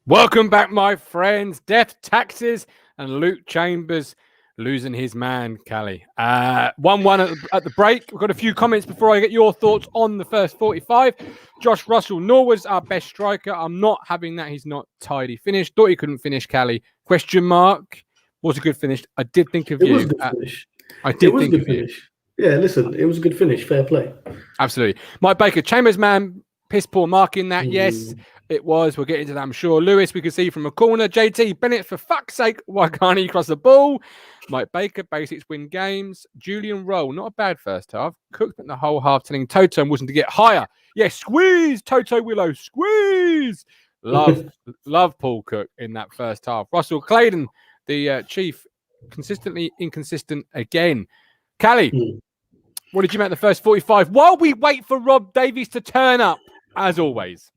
Welcome back, my friends. Death, taxes, and Luke Chambers losing his man, Kally. 1-1 at the break. We've got a few comments before I get your thoughts on the first 45. Josh Russell, Norwood's our best striker. I'm not having that. He's not tidy finish. Thought he couldn't finish, Kally. Question mark. Was a good finish. I did think of you. It was a good finish. I did think of you. Yeah, listen, it was a good finish. Fair play. Absolutely. Mike Baker, Chambers man, piss poor marking that. Yes, it was. We'll get into that, I'm sure. Lewis, we can see from a corner. JT Bennett, for fuck's sake, why can't he cross the ball? Mike Baker, basics win games. Julian Roll, not a bad first half. Cook spent the whole half telling Toto and Wilson to get higher. Yes, squeeze, Toto Willow, squeeze. Love Paul Cook in that first half. Russell Claydon, the chief, consistently inconsistent again. Kally, what did you make of the first 45? While we wait for Rob Davies to turn up, as always.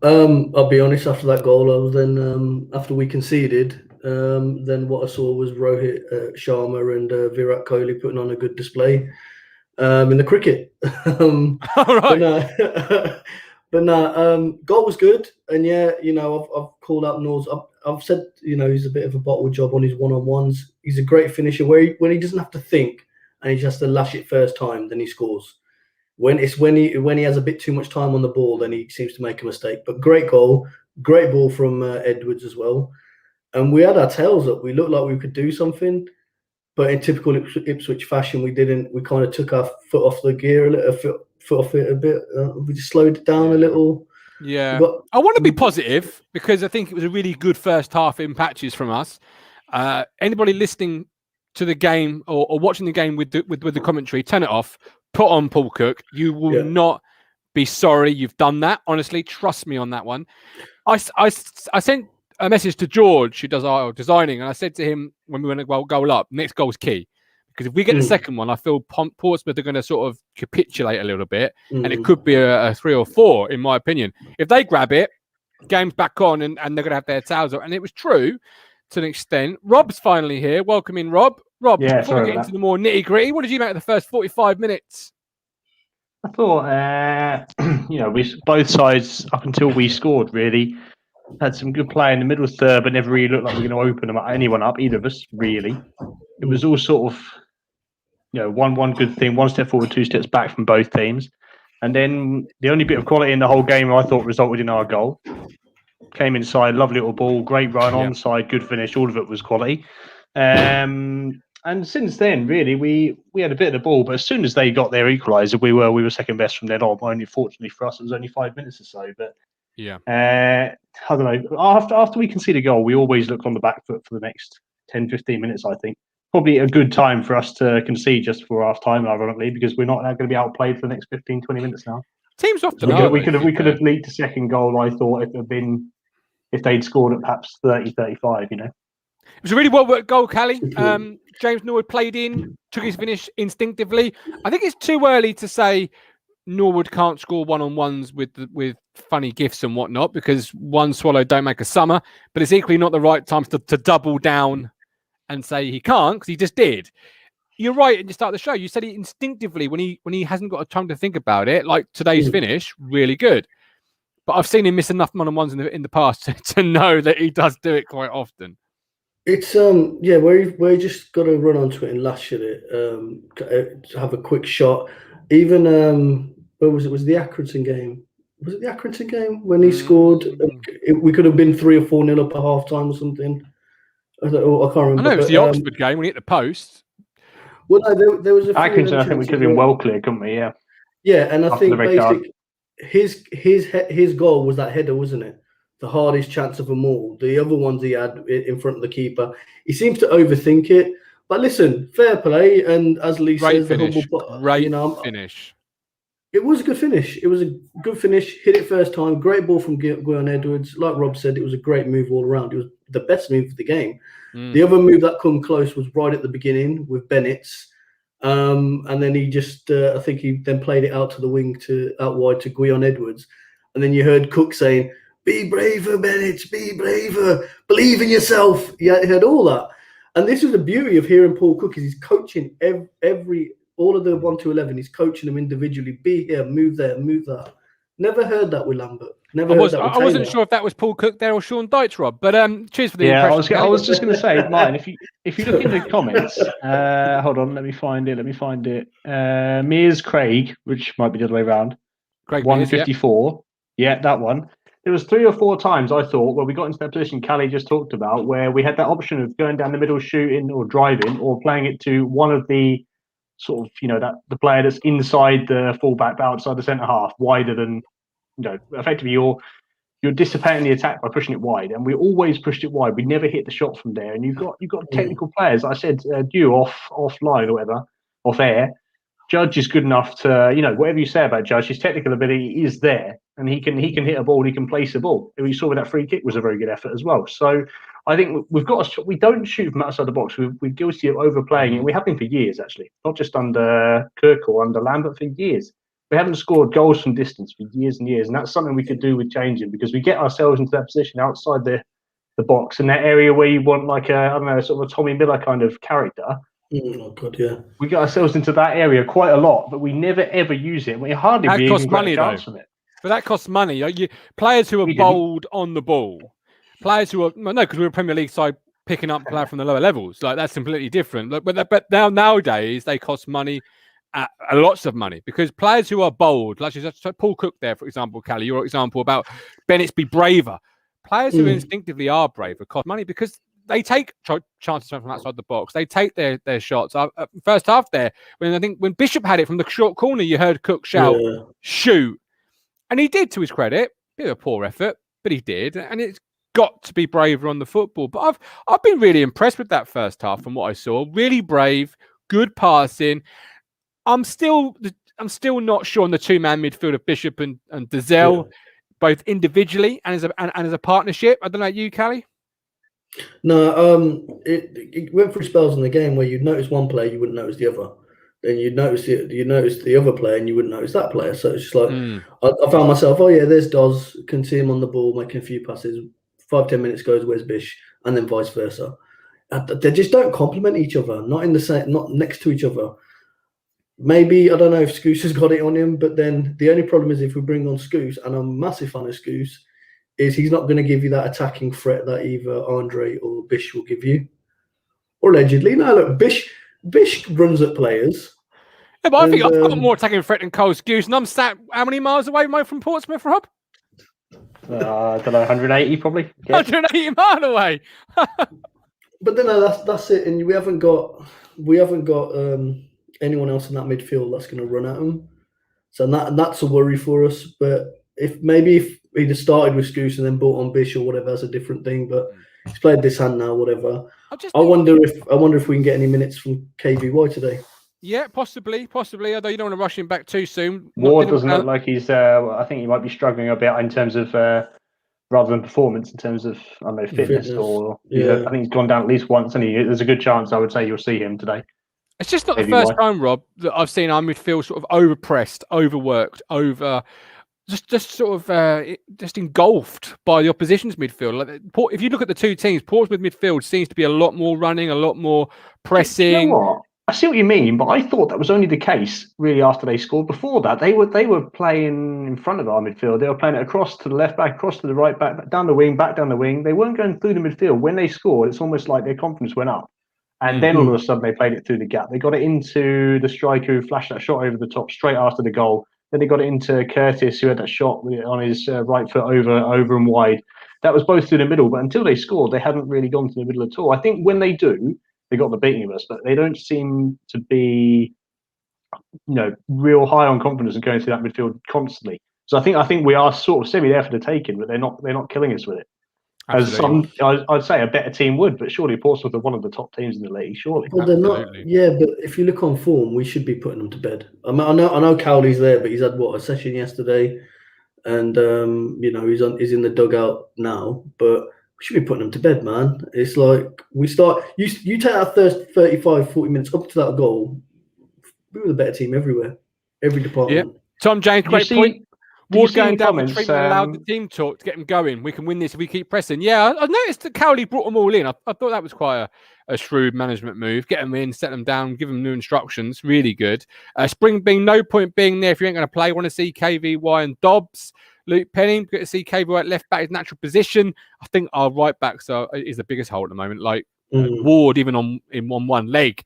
I'll be honest, after that goal, I was then, after we conceded, then what I saw was Rohit Sharma and Virat Kohli putting on a good display in the cricket. All right. But no, goal was good. And yeah, I've called out Nors. I've said, he's a bit of a bottle job on his one-on-ones. He's a great finisher when he doesn't have to think and he just has to lash it first time, then he scores. When he has a bit too much time on the ball, then he seems to make a mistake. But great goal, great ball from Edwards as well. And we had our tails up. We looked like we could do something, but in typical Ipswich fashion, we didn't. We kind of took our foot off the gear, foot off it a bit. We just slowed it down a little. Yeah, I want to be positive because I think it was a really good first half in patches from us. Anybody listening to the game or watching the game with the commentary, turn it off. Put on Paul Cook. You will not be sorry you've done that. Honestly, trust me on that one. I sent a message to George, who does our designing, and I said to him when we went to goal up, next goal's key. Because if we get the second one, I feel Portsmouth are going to sort of capitulate a little bit, and it could be a 3 or 4, in my opinion. If they grab it, game's back on, and they're going to have their towels up. And it was true to an extent. Rob's finally here. Welcome in, Rob. Rob, before we get into the more nitty-gritty, what did you make of the first 45 minutes? I thought, both sides, up until we scored, really, had some good play in the middle third, but never really looked like we were going to open anyone up, either of us, really. It was all sort of, one good thing, one step forward, 2 steps back from both teams. And then the only bit of quality in the whole game I thought resulted in our goal. Came inside, lovely little ball, great run, onside, good finish, all of it was quality. And since then, really, we had a bit of the ball, but as soon as they got their equaliser, we were second best from then on. Only fortunately for us, it was only 5 minutes or so. But I don't know. After we concede a goal, we always look on the back foot for the next 10, 15 minutes. I think probably a good time for us to concede just for half time, ironically, because we're not going to be outplayed for the next 15, 20 minutes now. Teams often we could have leaked a second goal. I thought if they'd scored at perhaps 30, 35. It was a really well-worked goal, Kally. James Norwood played in, took his finish instinctively. I think it's too early to say Norwood can't score one-on-ones with funny gifts and whatnot, because one swallow don't make a summer, but it's equally not the right time to double down and say he can't, because he just did. You're right at the start of the show. You said he instinctively, when he hasn't got a time to think about it, like today's finish, really good. But I've seen him miss enough one-on-ones in the past to know that he does do it quite often. It's where you just got to run onto it and lash at it, to have a quick shot. Even where was it? Was the Accrington game? Was it the Accrington game when he scored? We could have been 3 or 4-0 up at half time or something. I can't remember. I know it was the Oxford game when he hit the post. Well, no, there was a Accrington. I think we could have been well clear, couldn't we? Yeah. Yeah, and I think basically his goal was that header, wasn't it? The hardest chance of them all. The other ones he had in front of the keeper. He seems to overthink it. But listen, fair play. And as Lee says, finish. Finish. It was a good finish. It was a good finish. Hit it first time. Great ball from Guv Edwards. Like Rob said, it was a great move all around. It was the best move of the game. The other move that come close was right at the beginning with Bennett's. And then he just, I think he then played it out to the wing, out wide to Guv Edwards. And then you heard Cook saying, "Be braver, Bennett, be braver. Believe in yourself." Yeah, he heard all that. And this is the beauty of hearing Paul Cook, is he's coaching all of the 1 to 11. He's coaching them individually. Be here, move there, move that. Never heard that with Lambert. Never I heard that with I wasn't Taylor. sure if that was Paul Cook there or Sean Dyche, Rob. But cheers for the Yeah, impression. I was just going to say, Martin, if you look in the comments, hold on, let me find it. Mears Craig, which might be the other way around. Craig Mears, 154. Yeah, that one. There was 3 or 4 times I thought where we got into that position Kally just talked about, where we had that option of going down the middle, shooting or driving, or playing it to one of the sort of, the player that's inside the fullback, but outside the centre half, wider than, effectively you're dissipating the attack by pushing it wide, and we always pushed it wide. We never hit the shot from there. And you've got technical players. Like I said, you offline or whatever, off air. Judge is good enough to, whatever you say about Judge, his technical ability is there, and he can hit a ball, he can place a ball. We saw with that free kick was a very good effort as well. So I think we don't shoot from outside the box. We're guilty of overplaying it. We have been for years, actually, not just under Kirk or under Lambert, for years. We haven't scored goals from distance for years and years, and that's something we could do with changing, because we get ourselves into that position outside the box, in that area where you want like sort of a Tommy Miller kind of character. Oh God, yeah. We get ourselves into that area quite a lot, but we never ever use it. We hardly that costs even money, get a chance from it. But that costs money. Players who are bold on the ball, players who are because we're a Premier League side picking up players from the lower levels, like that's completely different. But nowadays they cost money. Lots of money, because players who are bold, like Paul Cook there, for example, Kally, your example about Bennett's be braver. Players who instinctively are braver cost money, because they take chances from outside the box. They take their shots. First half there, when Bishop had it from the short corner, you heard Cook shout, shoot. And he did, to his credit. Bit of a poor effort, but he did. And it's got to be braver on the football. But I've been really impressed with that first half from what I saw. Really brave, good passing. I'm still not sure on the 2-man midfield of Bishop and Dazelle, both individually and as a partnership. I don't know, you, Kally? No, it went through spells in the game where you'd notice one player, you wouldn't notice the other. Then you'd notice the other player, and you wouldn't notice that player. So it's just like I found myself, there's Doz, can see him on the ball making a few passes. 5-10 minutes goes, where's Bish, and then vice versa. They just don't complement each other. Not in the same, not next to each other. Maybe, I don't know if Scouse has got it on him, but then the only problem is if we bring on Scouse, and I'm a massive fan of Scouse, is he's not going to give you that attacking threat that either Andre or Bish will give you. Or allegedly. No, look, Bish runs at players. Yeah, but I think I've got more attacking threat than Cole Scouse, and I'm sat how many miles away am I from Portsmouth, Rob? I don't know, 180 probably. Yeah. 180 miles away. But then that's it, and we haven't got anyone else in that midfield that's going to run at them. So that's a worry for us. But if he'd have started with Scouse and then brought on Bish or whatever, that's a different thing. But he's played this hand now, whatever. I wonder if we can get any minutes from KVY today. Yeah, possibly. Although you don't want to rush him back too soon. Ward doesn't look like he's. I think he might be struggling a bit in terms of rather than performance, in terms of fitness. Or I think he's gone down at least once, and there's a good chance I would say you'll see him today. It's just not the first time, Rob, that I've seen our midfield sort of overpressed, overworked, just sort of just engulfed by the opposition's midfield. Like, if you look at the two teams, Portsmouth midfield seems to be a lot more running, a lot more pressing. You know what? I see what you mean, but I thought that was only the case really after they scored. Before that, they were playing in front of our midfield. They were playing it across to the left back, across to the right back, down the wing, back down the wing. They weren't going through the midfield. When they scored, it's almost like their confidence went up. And then all of a sudden they played it through the gap. They got it into the striker who flashed that shot over the top straight after the goal. Then they got it into Curtis, who had that shot on his right foot over and wide. That was both through the middle, but until they scored, they hadn't really gone to the middle at all. I think when they do, they got the beating of us, but they don't seem to be, real high on confidence and going through that midfield constantly. So I think we are sort of semi there for the taking, but they're not killing us with it. Absolutely. As I'd say a better team would, but surely Portsmouth are one of the top teams in the league. Surely, well, they're not. Yeah, but if you look on form, we should be putting them to bed. I mean, I know Cowley's there, but he's had a session yesterday, and he's in the dugout now. But we should be putting them to bed, man. It's like we start. You take that first 35, 40 minutes up to that goal. We were the better team everywhere, every department. Yeah. Tom James, great point. Ward going down the treatment allowed the team talk to get them going. We can win this if we keep pressing. Yeah, I noticed that Cowley brought them all in. I thought that was quite a shrewd management move. Get them in, set them down, give them new instructions. Really good. Spring being no point being there if you ain't going to play. Want to see KVY and Dobbs. Luke Penning, get to see KVY at left back, his natural position. I think our right backs is the biggest hole at the moment. Like Ward, even on one leg,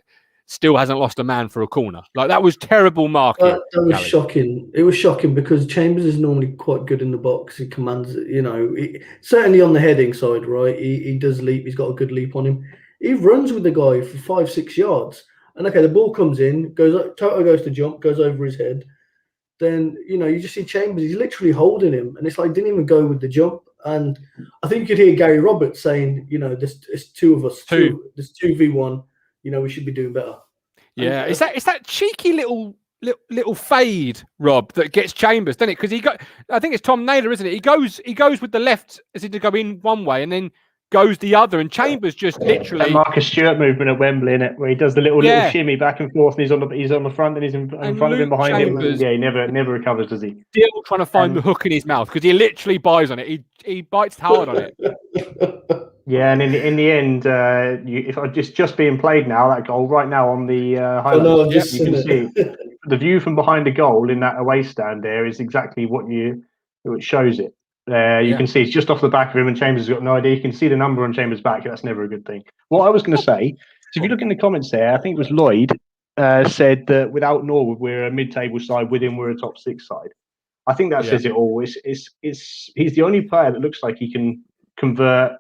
still hasn't lost a man for a corner. Like that was terrible marking. That was shocking. It was shocking because Chambers is normally quite good in the box. He commands, certainly on the heading side, right? He does leap. He's got a good leap on him. He runs with the guy for 5-6 yards. And okay, the ball comes in, Toto goes to jump, goes over his head. Then, you just see Chambers, he's literally holding him. And it's like, didn't even go with the jump. And I think you could hear Gary Roberts saying, there's two of us, there's 2v1, we should be doing better. Yeah, it's that cheeky little fade, Rob, that gets Chambers, doesn't it? Because I think it's Tom Naylor, isn't it? He goes with the left as if to go in one way and then goes the other, and Chambers just literally that Marcus Stewart movement at Wembley, innit, where he does the little shimmy back and forth, and he's on the front, and he's in front of him, behind Chambers, him. Yeah, he never recovers, does he? Still trying to find the hook in his mouth because he literally bites on it. He bites hard on it. Yeah, and in the end, if it's just being played now, that goal right now on the highlights, you can see the view from behind the goal in that away stand there is exactly what it shows it. You can see it's just off the back of him, and Chambers has got no idea. You can see the number on Chambers' back. That's never a good thing. What I was going to say, so if you look in the comments there, I think it was Lloyd said that without Norwood, we're a mid-table side. With him, we're a top 6 side. I think that says it all. He's the only player that looks like he can convert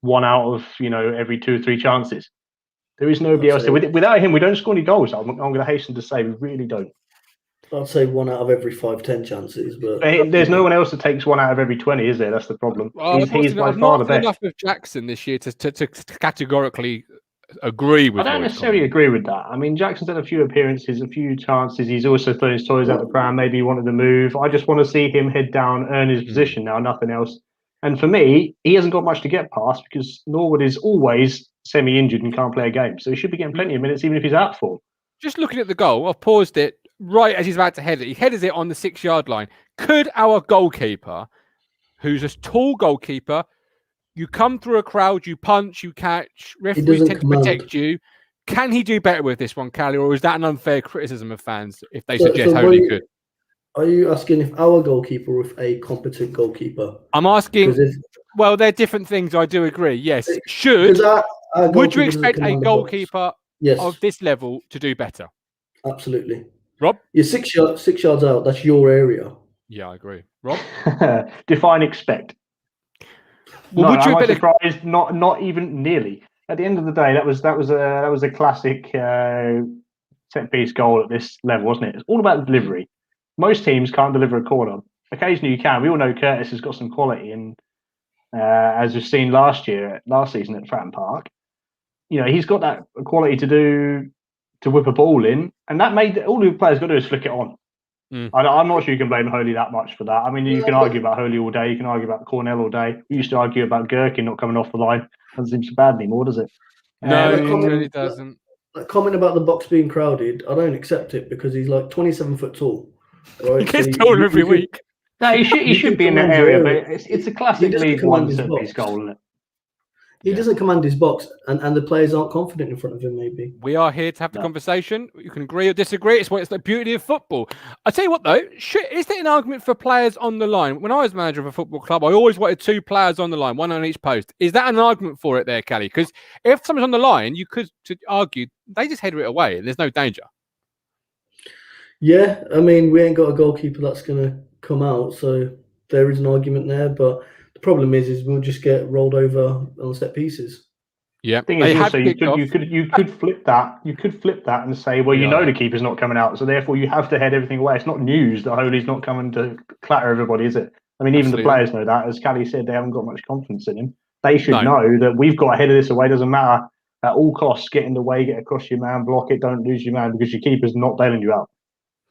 1 out of every 2 or 3 chances. There is nobody else. Without him, we don't score any goals. I'm going to hasten to say we really don't. I'd say 1 out of every 5-10 chances, but there's no one else that takes 1 out of every 20, is there? That's the problem. Well, he's by far the best. Enough with Jackson this year to categorically agree with. I don't necessarily agree with that. I mean, Jackson's had a few appearances, a few chances. He's also thrown his toys out the pram. Maybe he wanted to move. I just want to see him head down, earn his position now, nothing else. And for me, he hasn't got much to get past because Norwood is always semi-injured and can't play a game. So he should be getting plenty of minutes, even if he's out for. Just looking at the goal, I've paused it right as he's about to head it. He headers it on the 6-yard line. Could our goalkeeper, who's a tall goalkeeper, you come through a crowd, you punch, you catch, referees tend to protect you. Can he do better with this one, Kally, or is that an unfair criticism of fans if they suggest how he could? Are you asking if our goalkeeper with a competent goalkeeper? I'm asking. Well, they're different things. I do agree. Yes. Would you expect a goalkeeper of this level to do better? Absolutely. Rob? You're 6 yards out. That's your area. Yeah, I agree. Rob? Define expect. Well, would you be surprised? Not even nearly. At the end of the day, that was a classic set piece goal at this level, wasn't it? It's all about delivery. Most teams can't deliver a corner. Occasionally you can. We all know Curtis has got some quality, and as we've seen last season at Fratton Park, he's got that quality to whip a ball in, and that made all the players got to do is flick it on. I'm not sure you can blame Holy that much for that. I mean, you can argue about Holy all day. You can argue about Cornell all day. We used to argue about Gherkin not coming off the line. Doesn't seem so bad anymore, does it? No, it really doesn't. That comment about the box being crowded, I don't accept it because he's like 27 foot tall. Right? He gets taller every week. No, he should be in that area, but it's a classic League One set-piece goal, isn't it? He doesn't command his box, and the players aren't confident in front of him, maybe. We are here to have the conversation. You can agree or disagree. It's the beauty of football. I tell you what, though, is there an argument for players on the line? When I was manager of a football club, I always wanted 2 players on the line, 1 on each post. Is that an argument for it there, Kally? Because if someone's on the line, you could argue they just header it away. There's no danger. Yeah, I mean, we ain't got a goalkeeper that's going to come out, so there is an argument there, but the problem is we'll just get rolled over on set pieces. Yeah, thing is also you could flip that. You could flip that and say, well, the keeper's not coming out, so therefore you have to head everything away. It's not news that Holy's not coming to clatter everybody, is it? I mean, even the players know that. As Kally said, they haven't got much confidence in him. They should know that we've got to head this away. Doesn't matter at all costs. Get in the way, get across your man, block it. Don't lose your man because your keeper's not bailing you out.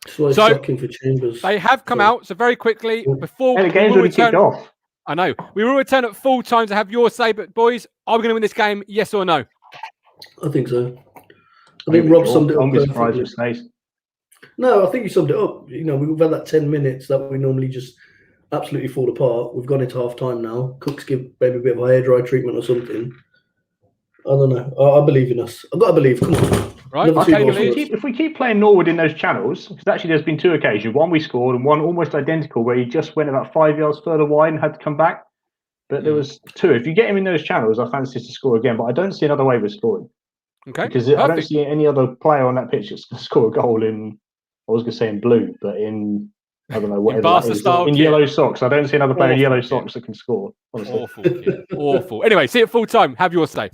So shocking for Chambers. They have come out. So very quickly before the game's already kicked off. I know. We will return at full time to have your say, but boys, are we going to win this game? Yes or no? I think so. I think Rob summed it up. I'm surprised with Snace. No, I think you summed it up. We've had that 10 minutes that we normally just absolutely fall apart. We've gone into half time now. Cooks give maybe a bit of a hairdryer treatment or something. I don't know. I believe in us. I've got to believe. Come on. Right? Number I two think goal if for we, us. keep, if we keep playing Norwood in those channels, because actually there's been 2 occasions. One we scored and one almost identical where he just went about 5 yards further wide and had to come back. But there was 2. If you get him in those channels, I fancy us to score again. But I don't see another way we're scoring. Okay. Because I don't Perfect. see any other player on that pitch that's going to score a goal in, I was going to say in blue, but in, I don't know, whatever that Barca is. style In kit. yellow socks. I don't see another player in Awful yellow kit. socks that can score, honestly. Awful kid. Awful. Anyway, see you at full time. Have your say.